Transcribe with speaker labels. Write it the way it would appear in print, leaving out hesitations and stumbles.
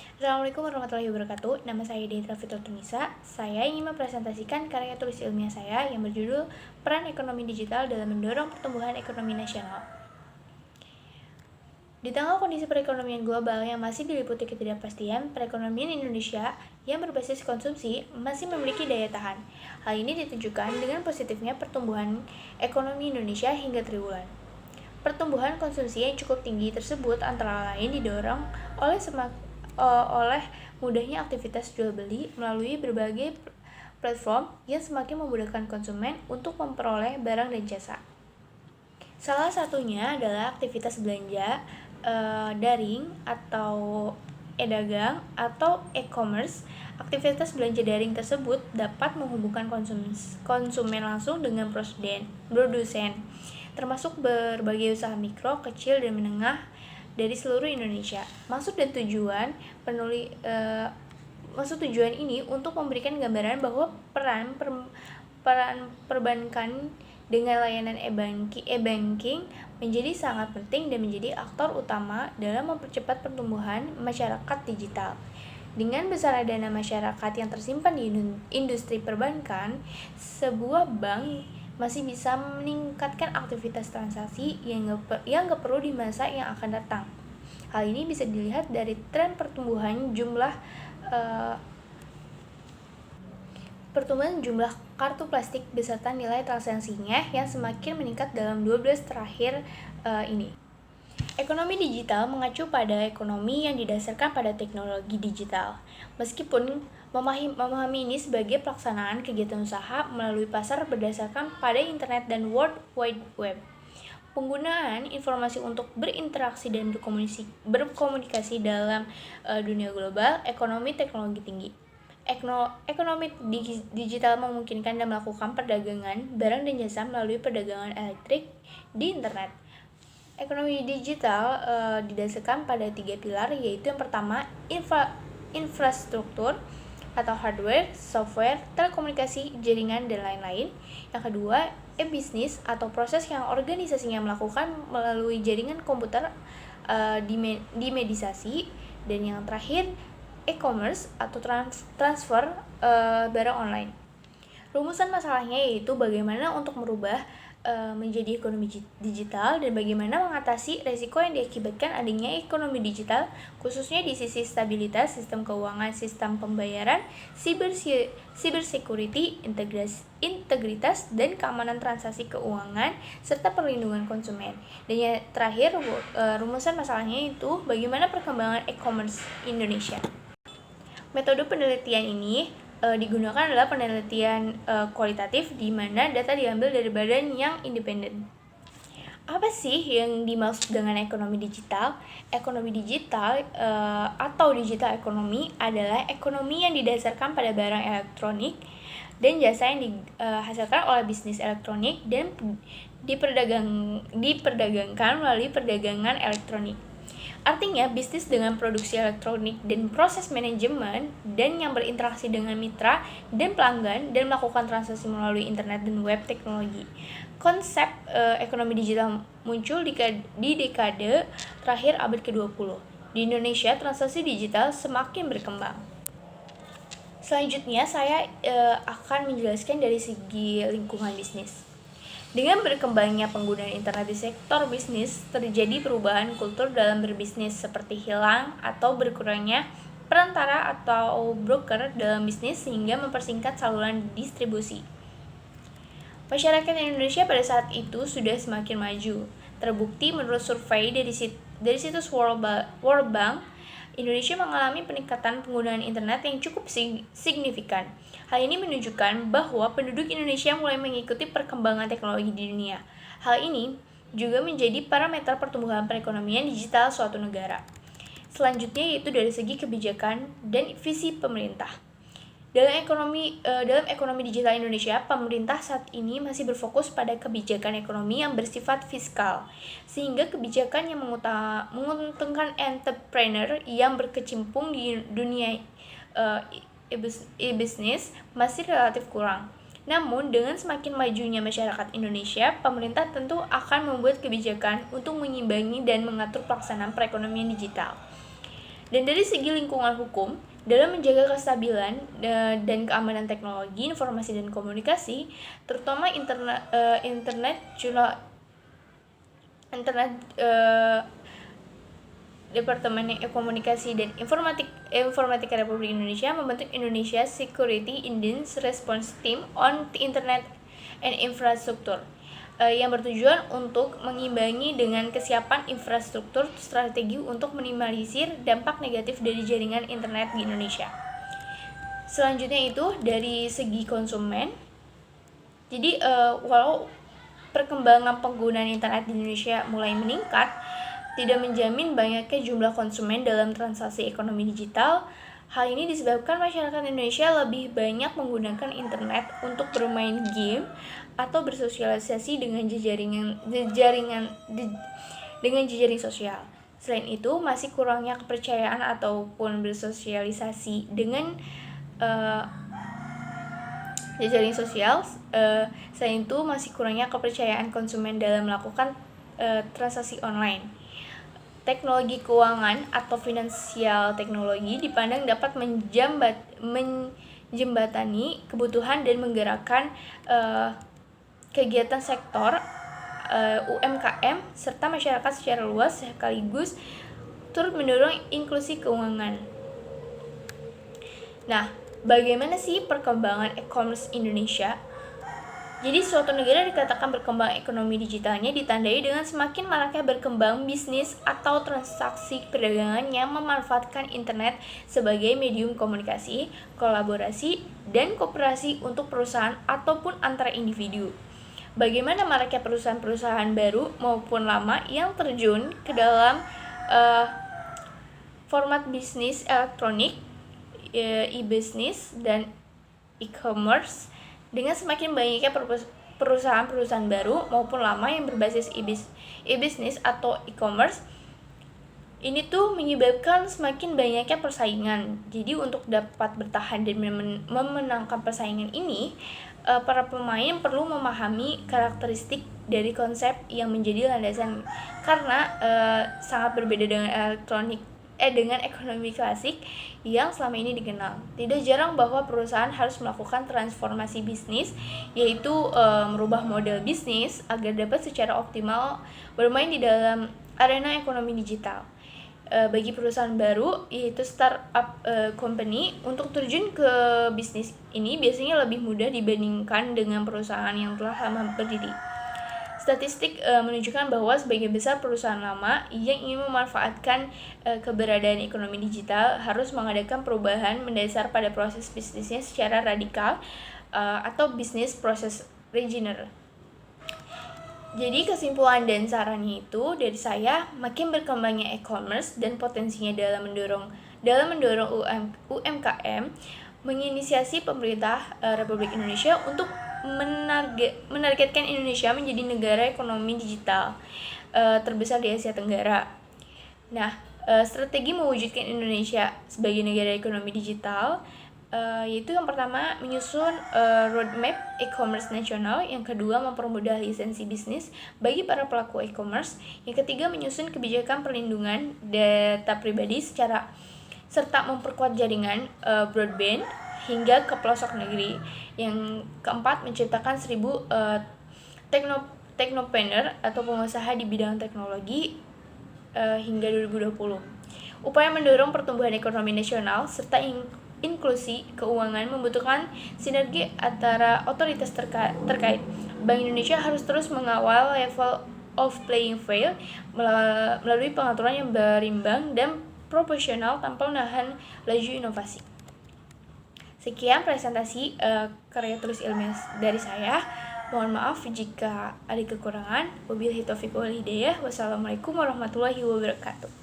Speaker 1: Assalamualaikum warahmatullahi wabarakatuh. Nama saya Deidra Fitrotunisa. Saya ingin mempresentasikan karya tulis ilmiah saya yang berjudul Peran Ekonomi Digital dalam Mendorong Pertumbuhan Ekonomi Nasional. Di tengah kondisi perekonomian global yang masih diliputi ketidakpastian, perekonomian Indonesia yang berbasis konsumsi masih memiliki daya tahan. Hal ini ditunjukkan dengan positifnya pertumbuhan ekonomi Indonesia hingga triwulan. Pertumbuhan konsumsi yang cukup tinggi tersebut antara lain didorong oleh mudahnya aktivitas jual beli melalui berbagai platform yang semakin memudahkan konsumen untuk memperoleh barang dan jasa. Salah satunya adalah aktivitas belanja daring atau e-dagang atau e-commerce. Aktivitas belanja daring tersebut dapat menghubungkan konsumen langsung dengan produsen, termasuk berbagai usaha mikro, kecil, dan menengah dari seluruh Indonesia. Maksud tujuan ini untuk memberikan gambaran bahwa peran perbankan dengan layanan e-banking menjadi sangat penting dan menjadi aktor utama dalam mempercepat pertumbuhan masyarakat digital. Dengan besar dana masyarakat yang tersimpan di industri perbankan, sebuah bank masih bisa meningkatkan aktivitas transaksi yang nggak perlu di masa yang akan datang. Hal ini bisa dilihat dari tren pertumbuhan jumlah kartu plastik beserta nilai transaksinya yang semakin meningkat dalam 12 terakhir ini. Ekonomi digital mengacu pada ekonomi yang didasarkan pada teknologi digital. Meskipun memahami ini sebagai pelaksanaan kegiatan usaha melalui pasar berdasarkan pada internet dan World Wide Web. Penggunaan informasi untuk berinteraksi dan berkomunikasi dalam dunia global, ekonomi teknologi tinggi. Ekonomi digital memungkinkan dan melakukan perdagangan barang dan jasa melalui perdagangan elektrik di internet. Ekonomi digital didasarkan pada 3 pilar, yaitu yang pertama infrastruktur atau hardware, software, telekomunikasi, jaringan, dan lain-lain. Yang kedua, e-bisnis atau proses yang organisasinya melakukan melalui jaringan komputer dimedisasi. Dan yang terakhir, e-commerce atau transfer barang online. Rumusan masalahnya yaitu bagaimana untuk merubah menjadi ekonomi digital dan bagaimana mengatasi resiko yang diakibatkan adanya ekonomi digital, khususnya di sisi stabilitas sistem keuangan, sistem pembayaran, cybersecurity, integritas dan keamanan transaksi keuangan, serta perlindungan konsumen. Dan yang terakhir, rumusan masalahnya itu bagaimana perkembangan e-commerce Indonesia. Metode penelitian ini digunakan adalah penelitian kualitatif di mana data diambil dari badan yang independen. Apa sih yang dimaksud dengan ekonomi digital? Ekonomi digital atau digital ekonomi adalah ekonomi yang didasarkan pada barang elektronik dan jasa yang dihasilkan oleh bisnis elektronik dan diperdagangkan melalui perdagangan elektronik. Artinya, bisnis dengan produksi elektronik dan proses manajemen dan yang berinteraksi dengan mitra dan pelanggan dan melakukan transaksi melalui internet dan web teknologi. Konsep ekonomi digital muncul di dekade terakhir abad ke-20. Di Indonesia, transaksi digital semakin berkembang. Selanjutnya, saya akan menjelaskan dari segi lingkungan bisnis. Dengan berkembangnya penggunaan internet di sektor bisnis, terjadi perubahan kultur dalam berbisnis seperti hilang atau berkurangnya perantara atau broker dalam bisnis sehingga mempersingkat saluran distribusi. Masyarakat Indonesia pada saat itu sudah semakin maju. Terbukti menurut survei dari situs World Bank, Indonesia mengalami peningkatan penggunaan internet yang cukup signifikan. Hal ini menunjukkan bahwa penduduk Indonesia mulai mengikuti perkembangan teknologi di dunia. Hal ini juga menjadi parameter pertumbuhan perekonomian digital suatu negara. Selanjutnya yaitu dari segi kebijakan dan visi pemerintah. Dalam ekonomi digital Indonesia, pemerintah saat ini masih berfokus pada kebijakan ekonomi yang bersifat fiskal, sehingga kebijakan yang menguntungkan entrepreneur yang berkecimpung di dunia e-bisnis masih relatif kurang. Namun, dengan semakin majunya masyarakat Indonesia, pemerintah tentu akan membuat kebijakan untuk mengimbangi dan mengatur pelaksanaan perekonomian digital. Dan dari segi lingkungan hukum, dalam menjaga kestabilan dan keamanan teknologi, informasi dan komunikasi, terutama Departemen Komunikasi dan Informatika Republik Indonesia membentuk Indonesia Security Incident Response Team on the Internet and Infrastructure yang bertujuan untuk mengimbangi dengan kesiapan infrastruktur strategi untuk minimalisir dampak negatif dari jaringan internet di Indonesia. Selanjutnya itu dari segi konsumen. Jadi walau perkembangan penggunaan internet di Indonesia mulai meningkat, tidak menjamin banyaknya jumlah konsumen dalam transaksi ekonomi digital. Hal ini disebabkan masyarakat Indonesia lebih banyak menggunakan internet untuk bermain game atau bersosialisasi dengan jejaring sosial. Selain itu, masih kurangnya kepercayaan ataupun bersosialisasi dengan jejaring sosial. Selain itu, masih kurangnya kepercayaan konsumen dalam melakukan transaksi online. Teknologi keuangan atau finansial teknologi dipandang dapat menjembatani kebutuhan dan menggerakkan kegiatan sektor UMKM serta masyarakat secara luas, sekaligus turut mendorong inklusi keuangan. Nah, bagaimana sih perkembangan e-commerce Indonesia? Jadi suatu negara dikatakan berkembang ekonomi digitalnya ditandai dengan semakin maraknya berkembang bisnis atau transaksi perdagangan yang memanfaatkan internet sebagai medium komunikasi, kolaborasi, dan kooperasi untuk perusahaan ataupun antara individu. Bagaimana maraknya perusahaan-perusahaan baru maupun lama yang terjun ke dalam format bisnis elektronik, e-business, dan e-commerce. Dengan semakin banyaknya perusahaan-perusahaan baru maupun lama yang berbasis e-business atau e-commerce, ini tuh menyebabkan semakin banyaknya persaingan. Jadi untuk dapat bertahan dan memenangkan persaingan ini, para pemain perlu memahami karakteristik dari konsep yang menjadi landasan, karena sangat berbeda dengan ekonomi klasik yang selama ini dikenal. Tidak jarang bahwa perusahaan harus melakukan transformasi bisnis, yaitu merubah model bisnis agar dapat secara optimal bermain di dalam arena ekonomi digital. Bagi perusahaan baru, yaitu startup company, untuk terjun ke bisnis ini biasanya lebih mudah dibandingkan dengan perusahaan yang telah lama berdiri. Statistik menunjukkan bahwa sebagian besar perusahaan lama yang ingin memanfaatkan keberadaan ekonomi digital harus mengadakan perubahan mendasar pada proses bisnisnya secara radikal atau bisnis proses reengineer. Jadi kesimpulan dan sarannya itu dari saya, makin berkembangnya e-commerce dan potensinya dalam mendorong UMKM, menginisiasi pemerintah Republik Indonesia untuk menargetkan Indonesia menjadi negara ekonomi digital terbesar di Asia Tenggara. Nah, strategi mewujudkan Indonesia sebagai negara ekonomi digital yaitu yang pertama menyusun roadmap e-commerce nasional, yang kedua mempermudah lisensi bisnis bagi para pelaku e-commerce, yang ketiga menyusun kebijakan perlindungan data pribadi serta memperkuat jaringan broadband hingga ke pelosok negeri. Yang keempat, menciptakan 1.000 teknopreneur atau pengusaha di bidang teknologi hingga 2020. Upaya mendorong pertumbuhan ekonomi nasional serta inklusi keuangan membutuhkan sinergi antara otoritas terkait. Bank Indonesia harus terus mengawal level of playing field melalui pengaturan yang berimbang dan proporsional tanpa menahan laju inovasi. Sekian presentasi karya tulis ilmiah dari saya. Mohon maaf jika ada kekurangan. Wabillahi taufiq wal hidayah. Wassalamualaikum warahmatullahi wabarakatuh.